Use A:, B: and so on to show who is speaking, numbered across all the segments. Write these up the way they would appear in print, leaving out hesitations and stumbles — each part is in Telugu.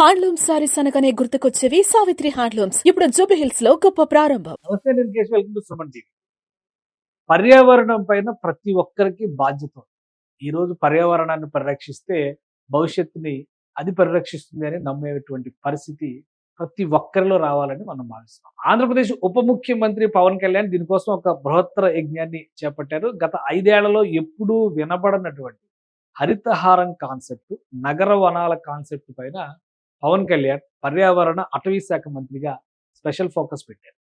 A: హ్యాండ్లూమ్ సారీస్ అనగానే గుర్తుకొచ్చేవి సావిత్రి హ్యాండ్లూమ్స్. ఇప్పుడు జూబీ హిల్స్ లో గొప్ప ప్రారంభం.
B: నమస్తే, నేను Keshav. Welcome to Suman TV. పర్యావరణం పైన ప్రతి ఒక్కరికి బాధ్యత ఉంది. ఈరోజు పర్యావరణాన్ని పరిరక్షిస్తే భవిష్యత్తుని అది పరిరక్షిస్తుంది అని నమ్మేటువంటి పరిస్థితి ప్రతి ఒక్కరిలో రావాలని మనం భావిస్తున్నాం. ఆంధ్రప్రదేశ్ ఉప ముఖ్యమంత్రి పవన్ కళ్యాణ్ దీనికోసం ఒక బృహత్తర యజ్ఞాన్ని చేపట్టారు. గత 5 ఏళ్లలో ఎప్పుడూ వినబడనటువంటి హరితహారం కాన్సెప్ట్, నగర వనాల కాన్సెప్ట్ పైన పవన్ కళ్యాణ్ పర్యావరణ అటవీ శాఖ మంత్రిగా స్పెషల్ ఫోకస్ పెట్టారు.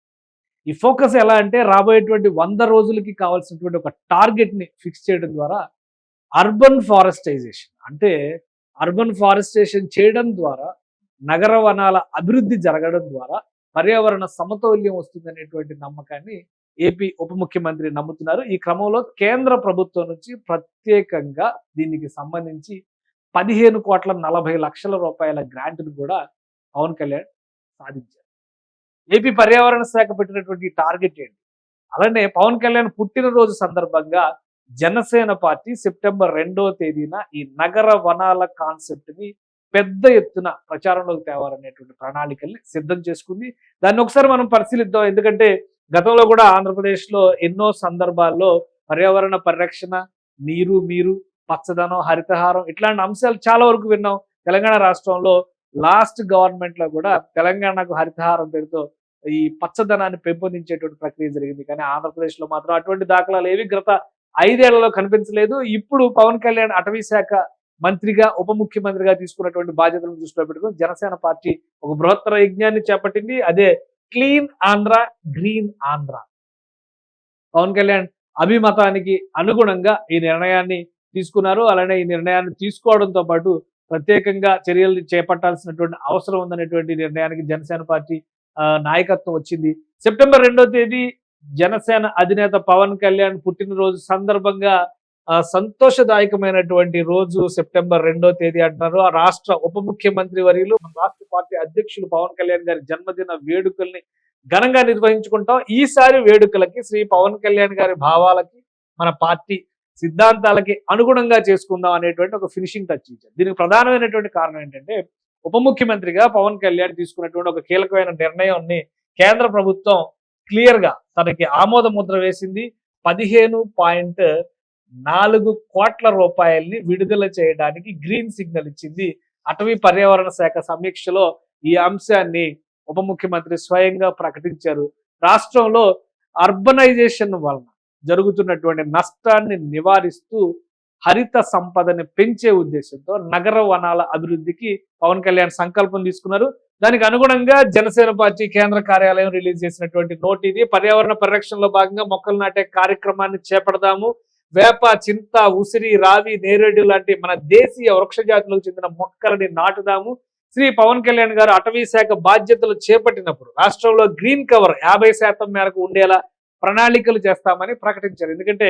B: ఈ ఫోకస్ ఎలా అంటే రాబోయేటువంటి 100 రోజులకి కావాల్సినటువంటి ఒక టార్గెట్ ని ఫిక్స్ చేయడం ద్వారా అర్బన్ ఫారెస్టేషన్ చేయడం ద్వారా నగర వనాల అభివృద్ధి జరగడం ద్వారా పర్యావరణ సమతౌల్యం వస్తుందనేటువంటి నమ్మకాన్ని ఏపీ ఉప ముఖ్యమంత్రి నమ్ముతున్నారు. ఈ క్రమంలో కేంద్ర ప్రభుత్వం నుంచి ప్రత్యేకంగా దీనికి సంబంధించి 15,40,00,000 రూపాయల గ్రాంట్ను కూడా పవన్ కళ్యాణ్ సాధించారు. ఏపీ పర్యావరణ శాఖ పెట్టినటువంటి టార్గెట్ ఏంటి? అలానే పవన్ కళ్యాణ్ పుట్టినరోజు సందర్భంగా జనసేన పార్టీ సెప్టెంబర్ 2వ తేదీన ఈ నగర వనాల కాన్సెప్ట్ ని పెద్ద ఎత్తున ప్రచారంలోకి తేవాలనేటువంటి ప్రణాళికల్ని సిద్ధం చేసుకుంది. దాన్ని ఒకసారి మనం పరిశీలిద్దాం. ఎందుకంటే గతంలో కూడా ఆంధ్రప్రదేశ్ లో ఎన్నో సందర్భాల్లో పర్యావరణ పరిరక్షణ, నీరు మీరు, పచ్చదనం, హరితహారం ఇట్లాంటి అంశాలు చాలా వరకు విన్నాం. తెలంగాణ రాష్ట్రంలో లాస్ట్ గవర్నమెంట్ లో కూడా తెలంగాణకు హరితహారం పేరుతో ఈ పచ్చదనాన్ని పెంపొందించేటువంటి ప్రక్రియ జరిగింది. కానీ ఆంధ్రప్రదేశ్ లో మాత్రం అటువంటి దాఖలాలు ఏవి గత 5 ఏళ్లలో కనిపించలేదు. ఇప్పుడు పవన్ కళ్యాణ్ అటవీ శాఖ మంత్రిగా, ఉప ముఖ్యమంత్రిగా తీసుకున్నటువంటి బాధ్యతలను దృష్టిలో పెట్టుకుని జనసేన పార్టీ ఒక బృహత్తర యజ్ఞాన్ని చేపట్టింది. అదే క్లీన్ ఆంధ్ర, గ్రీన్ ఆంధ్ర. పవన్ కళ్యాణ్ అభిమతానికి అనుగుణంగా ఈ నిర్ణయాన్ని తీసుకున్నారు. అలానే ఈ నిర్ణయాన్ని తీసుకోవడంతో పాటు ప్రత్యేకంగా చర్యలు చేపట్టాల్సినటువంటి అవసరం ఉందనేటువంటి నిర్ణయానికి జనసేన పార్టీ నాయకత్వం వచ్చింది. సెప్టెంబర్ 2వ తేదీ జనసేన అధినేత పవన్ కళ్యాణ్ పుట్టినరోజు సందర్భంగా సంతోషదాయకమైనటువంటి రోజు సెప్టెంబర్ 2వ తేదీ అంటున్నారు. ఆ రాష్ట్ర ఉప ముఖ్యమంత్రి వర్యులు, మన రాష్ట్ర పార్టీ అధ్యక్షులు పవన్ కళ్యాణ్ గారి జన్మదిన వేడుకల్ని ఘనంగా నిర్వహించుకుంటాం. ఈసారి వేడుకలకి శ్రీ పవన్ కళ్యాణ్ గారి భావాలకి, మన పార్టీ సిద్ధాంతాలకి అనుగుణంగా చేసుకుందాం అనేటువంటి ఒక ఫినిషింగ్ టచ్ ఇచ్చారు. దీనికి ప్రధానమైనటువంటి కారణం ఏంటంటే ఉప ముఖ్యమంత్రిగా పవన్ కళ్యాణ్ తీసుకున్నటువంటి ఒక కీలకమైన నిర్ణయాన్ని కేంద్ర ప్రభుత్వం క్లియర్ గా తనకి ఆమోద ముద్ర వేసింది. 15.4 కోట్ల రూపాయల్ని విడుదల చేయడానికి గ్రీన్ సిగ్నల్ ఇచ్చింది. అటవీ పర్యావరణ శాఖ సమీక్షలో ఈ అంశాన్ని ఉప ముఖ్యమంత్రి స్వయంగా ప్రకటించారు. రాష్ట్రంలో అర్బనైజేషన్ వలన జరుగుతున్నటువంటి నష్టాన్ని నివారిస్తూ హరిత సంపదని పెంచే ఉద్దేశంతో నగర వనాల అభివృద్ధికి పవన్ కళ్యాణ్ సంకల్పం తీసుకున్నారు. దానికి అనుగుణంగా జనసేన పార్టీ కేంద్ర కార్యాలయం రిలీజ్ చేసినటువంటి నోట్ ఇది. పర్యావరణ పరిరక్షణలో భాగంగా మొక్కలు నాటే కార్యక్రమాన్ని చేపడదాము. వేప, చింత, ఉసిరి, రావి, నేరేడు లాంటి మన దేశీయ వృక్ష జాతులకు చెందిన మొక్కలని నాటుదాము. శ్రీ పవన్ కళ్యాణ్ గారు అటవీ శాఖ బాధ్యతలు చేపట్టినప్పుడు రాష్ట్రంలో గ్రీన్ కవర్ 50% మేరకు ఉండేలా ప్రణాళికలు చేస్తామని ప్రకటించారు. ఎందుకంటే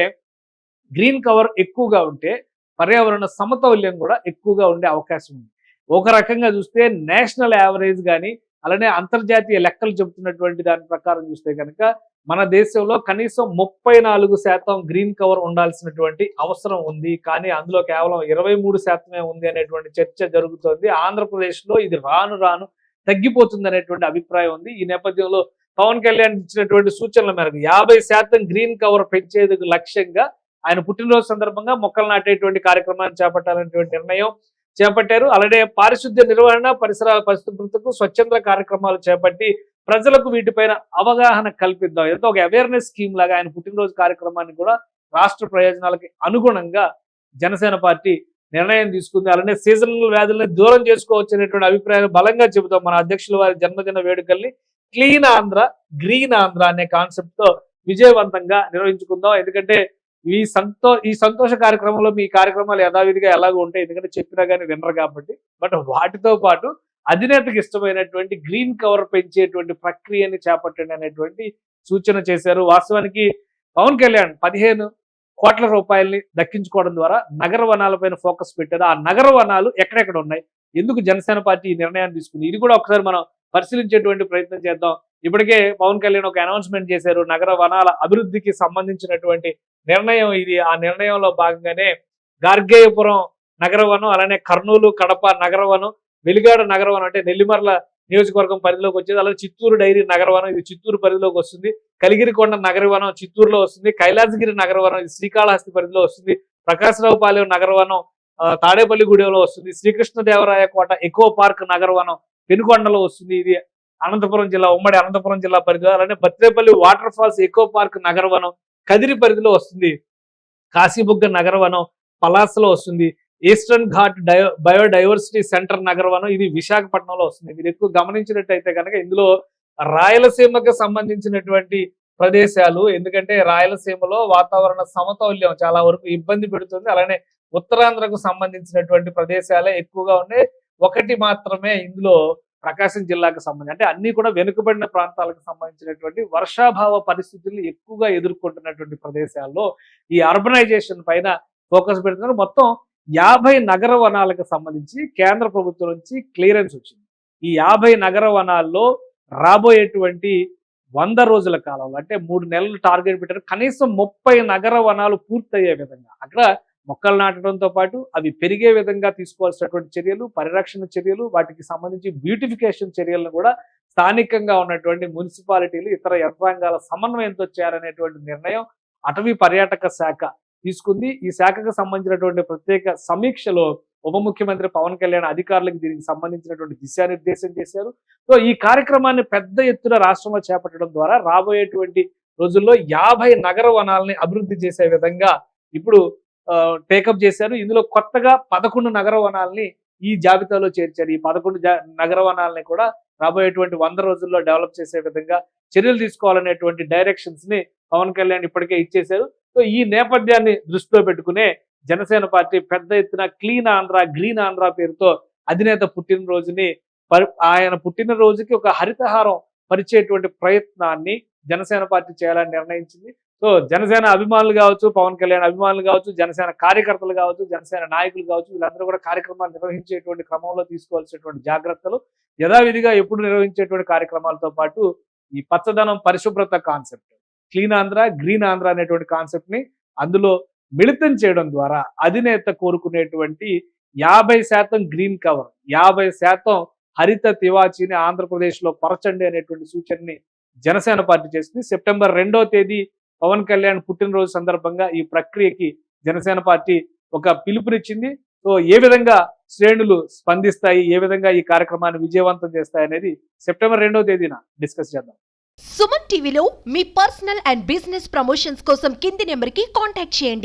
B: గ్రీన్ కవర్ ఎక్కువగా ఉంటే పర్యావరణ సమతౌల్యం కూడా ఎక్కువగా ఉండే అవకాశం ఉంది. ఒక రకంగా చూస్తే నేషనల్ యావరేజ్ కానీ, అలానే అంతర్జాతీయ లెక్కలు చెబుతున్నటువంటి దాని ప్రకారం చూస్తే కనుక మన దేశంలో కనీసం 34% గ్రీన్ కవర్ ఉండాల్సినటువంటి అవసరం ఉంది. కానీ అందులో కేవలం 23% ఉంది అనేటువంటి చర్చ జరుగుతోంది. ఆంధ్రప్రదేశ్లో ఇది రాను రాను తగ్గిపోతుంది అనేటువంటి అభిప్రాయం ఉంది. ఈ నేపథ్యంలో పవన్ కళ్యాణ్ ఇచ్చినటువంటి సూచనల మేరకు 50% గ్రీన్ కవర్ పెంచేందుకు లక్ష్యంగా ఆయన పుట్టినరోజు సందర్భంగా మొక్కలు నాటేటువంటి కార్యక్రమాన్ని చేపట్టాలనేటువంటి నిర్ణయం చేపట్టారు. అలానే పారిశుద్ధ్య నిర్వహణ, పరిసరాల పరిశుభ్రతకు స్వచ్ఛంద కార్యక్రమాలు చేపట్టి ప్రజలకు వీటిపైన అవగాహన కల్పిద్దాం. ఎంతో ఒక అవేర్నెస్ స్కీమ్ లాగా ఆయన పుట్టినరోజు కార్యక్రమాన్ని కూడా రాష్ట్ర ప్రయోజనాలకి అనుగుణంగా జనసేన పార్టీ నిర్ణయం తీసుకుంది. అలానే సీజనల్ వ్యాధులను దూరం చేసుకోవచ్చు అనేటువంటి అభిప్రాయాన్ని బలంగా చెబుతాం. మన అధ్యక్షుల వారి జన్మదిన వేడుకల్ని క్లీన్ ఆంధ్ర, గ్రీన్ ఆంధ్ర అనే కాన్సెప్ట్ తో విజయవంతంగా నిర్వహించుకుందాం. ఎందుకంటే ఈ సంతోష కార్యక్రమంలో మీ కార్యక్రమాలు యథావిధిగా ఎలాగో ఉంటాయి, ఎందుకంటే చెప్పినా కానీ వినరు కాబట్టి. బట్ వాటితో పాటు అధినేతకు ఇష్టమైనటువంటి గ్రీన్ కవర్ పెంచేటువంటి ప్రక్రియని చేపట్టండి అనేటువంటి సూచన చేశారు. వాస్తవానికి పవన్ కళ్యాణ్ 15 కోట్ల రూపాయల్ని దక్కించుకోవడం ద్వారా నగర వనాలపైన ఫోకస్ పెట్టారు. ఆ నగర వనాలు ఎక్కడెక్కడ ఉన్నాయి, ఎందుకు జనసేన పార్టీ ఈ నిర్ణయాన్ని తీసుకుంది, ఇది కూడా ఒకసారి మనం పరిశీలించేటువంటి ప్రయత్నం చేద్దాం. ఇప్పటికే పవన్ కళ్యాణ్ ఒక అనౌన్స్మెంట్ చేశారు. నగర వనాల అభివృద్ధికి సంబంధించినటువంటి నిర్ణయం ఇది. ఆ నిర్ణయంలో భాగంగానే గార్గేయపురం నగరవనం, అలానే కర్నూలు, కడప నగరవనం, వెలిగాడ నగరవనం అంటే నెల్లిమర్ల నియోజకవర్గం పరిధిలోకి వచ్చేది. అలాగే చిత్తూరు డైరీ నగరవనం ఇది చిత్తూరు పరిధిలోకి వస్తుంది. కలిగిరికొండ నగరవనం చిత్తూరులో వస్తుంది. కైలాసగిరి నగరవనం ఇది శ్రీకాళహస్తి పరిధిలో వస్తుంది. ప్రకాశరావుపాలెం నగరవనం తాడేపల్లిగూడెంలో వస్తుంది. శ్రీకృష్ణదేవరాయ కోట ఎకో పార్క్ నగరవనం పెనుకొండలో వస్తుంది. ఇది అనంతపురం జిల్లా ఉమ్మడి అనంతపురం జిల్లా పరిధిలో. అలానే Batrepalli water falls eco park నగరవనం కదిరి పరిధిలో వస్తుంది. కాశీబుగ్గ నగరవనం పలాసలో వస్తుంది. ఈస్టర్న్ ఘాట్ బయోడైవర్సిటీ సెంటర్ నగరవనం ఇది విశాఖపట్నంలో వస్తుంది. మీరు ఎక్కువ గమనించినట్టయితే కనుక ఇందులో రాయలసీమకు సంబంధించినటువంటి ప్రదేశాలు, ఎందుకంటే రాయలసీమలో వాతావరణ సమతౌల్యం చాలా వరకు ఇబ్బంది పెడుతుంది. అలానే ఉత్తరాంధ్రకు సంబంధించినటువంటి ప్రదేశాలే ఎక్కువగా ఉన్నాయి. ఒకటి మాత్రమే ఇందులో ప్రకాశం జిల్లాకు సంబంధించి, అంటే అన్ని కూడా వెనుకబడిన ప్రాంతాలకు సంబంధించినటువంటి వర్షాభావ పరిస్థితులు ఎక్కువగా ఎదుర్కొంటున్నటువంటి ప్రదేశాల్లో ఈ అర్బనైజేషన్ పైన ఫోకస్ పెడుతున్నారు. మొత్తం 50 నగర వనాలకు సంబంధించి కేంద్ర ప్రభుత్వం నుంచి క్లియరెన్స్ వచ్చింది. ఈ 50 నగర వనాల్లో రాబోయేటువంటి 100 రోజుల కాలంలో, అంటే 3 నెలలు టార్గెట్ పెట్టారు. కనీసం 30 నగర వనాలు పూర్తయ్యే విధంగా అక్కడ మొక్కలు నాటడంతో పాటు అవి పెరిగే విధంగా తీసుకోవాల్సినటువంటి చర్యలు, పరిరక్షణ చర్యలు, వాటికి సంబంధించి బ్యూటిఫికేషన్ చర్యలను కూడా స్థానికంగా ఉన్నటువంటి మున్సిపాలిటీలు ఇతర యంత్రాంగాల సమన్వయంతో చేయాలనేటువంటి నిర్ణయం అటవీ పర్యాటక శాఖ తీసుకుంది. ఈ శాఖకు సంబంధించినటువంటి ప్రత్యేక సమీక్షలో ఉప ముఖ్యమంత్రి పవన్ కళ్యాణ్ అధికారులకు దీనికి సంబంధించినటువంటి దిశానిర్దేశం చేశారు. సో ఈ కార్యక్రమాన్ని పెద్ద ఎత్తున రాష్ట్రంలో చేపట్టడం ద్వారా రాబోయేటువంటి రోజుల్లో 50 నగర వనాలని అభివృద్ధి చేసే విధంగా ఇప్పుడు టేకప్ చేశారు. ఇందులో కొత్తగా 11 నగర వనాలని ఈ జాబితాలో చేర్చారు. ఈ 11 నగర వనాలని కూడా రాబోయేటువంటి 100 రోజుల్లో డెవలప్ చేసే విధంగా చర్యలు తీసుకోవాలనేటువంటి డైరెక్షన్స్ ని పవన్ కళ్యాణ్ ఇప్పటికే ఇచ్చేశారు. సో ఈ నేపథ్యాన్ని దృష్టిలో పెట్టుకునే జనసేన పార్టీ పెద్ద ఎత్తున క్లీన్ ఆంధ్ర గ్రీన్ ఆంధ్ర పేరుతో అధినేత పుట్టినరోజుని ఆయన పుట్టినరోజుకి ఒక హరితహారం పరిచేటువంటి ప్రయత్నాన్ని జనసేన పార్టీ చేయాలని నిర్ణయించింది. సో జనసేన అభిమానులు కావచ్చు, పవన్ కళ్యాణ్ అభిమానులు కావచ్చు, జనసేన కార్యకర్తలు కావచ్చు, జనసేన నాయకులు కావచ్చు, వీళ్ళందరూ కూడా కార్యక్రమాలు నిర్వహించేటువంటి క్రమంలో తీసుకోవాల్సినటువంటి జాగ్రత్తలు యథావిధిగా ఎప్పుడు నిర్వహించేటువంటి కార్యక్రమాలతో పాటు ఈ పచ్చదనం పరిశుభ్రత concept, clean Andhra green Andhra అనేటువంటి కాన్సెప్ట్ ని అందులో మిళితం చేయడం ద్వారా అధినేత కోరుకునేటువంటి 50% గ్రీన్ కవర్, 50% హరిత తివాచీని ఆంధ్రప్రదేశ్ లో పరచండి అనేటువంటి సూచనని జనసేన పార్టీ చేసింది. సెప్టెంబర్ 2వ తేదీ పవన్ కళ్యాణ్ పుట్టినరోజు సందర్భంగా ఈ ప్రక్రియకి జనసేన పార్టీ ఒక పిలుపునిచ్చింది. సో ఏ విధంగా శ్రేణులు స్పందిస్తాయి, ఏ విధంగా ఈ కార్యక్రమాన్ని విజయవంతం చేస్తాయి అనేది సెప్టెంబర్ 2వ తేదీన డిస్కస్ చేద్దాం.
C: సుమన్ టీవీలో మీ పర్సనల్ అండ్ బిజినెస్ ప్రమోషన్స్ కోసం కింది నెంబర్కి కాంటాక్ట్ చేయండి.